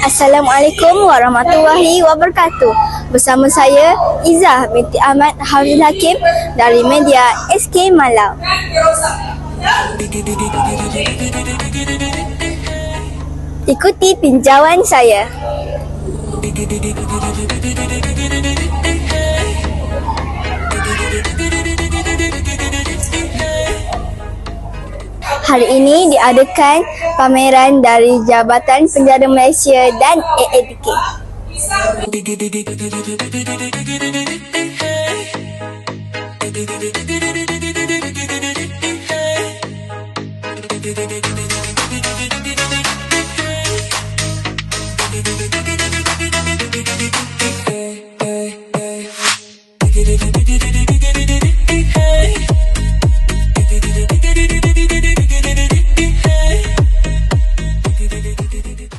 Assalamualaikum warahmatullahi wabarakatuh. Bersama saya Izzah binti Ahmad Hafizul Hakim dari media SK Malau. Ikuti tinjauan saya. Hari ini diadakan pameran dari Jabatan Penjara Malaysia dan AADK.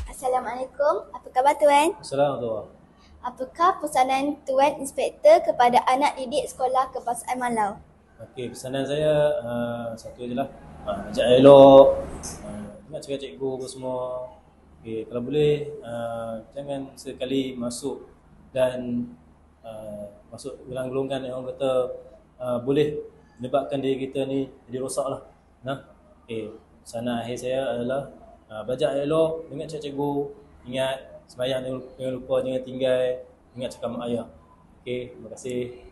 Assalamualaikum, apa khabar Tuan? Assalamualaikum. Apakah pesanan Tuan Inspektor kepada anak didik sekolah Kebangsaan Malau? Okey, pesanan saya satu je lah. Ajak elok, ingat cakap cikgu apa semua. Okey, kalau boleh jangan sekali masuk dan masuk gelanggelungan yang orang kata boleh menyebabkan diri kita ni jadi rosak lah. Okey, pesanan akhir saya adalah belajar elok, ingat cakap cikgu, ingat sembahyang jangan lupa, jangan tinggal, ingat cakap mak ayah. Okey, terima kasih.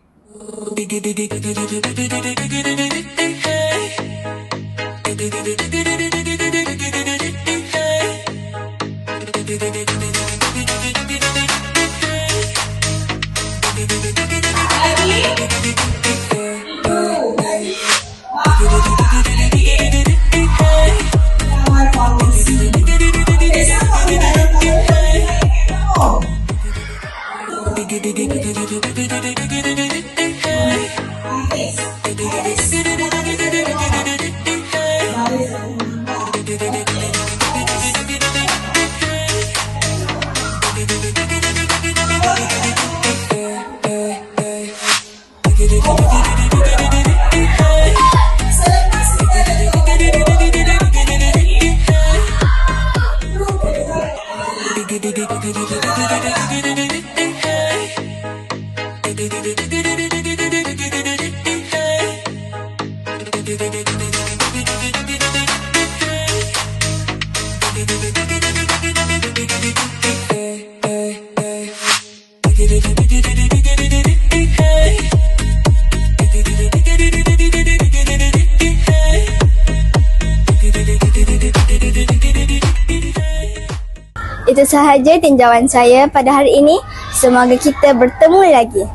Itu sahaja tinjauan saya pada hari ini. Semoga kita bertemu lagi.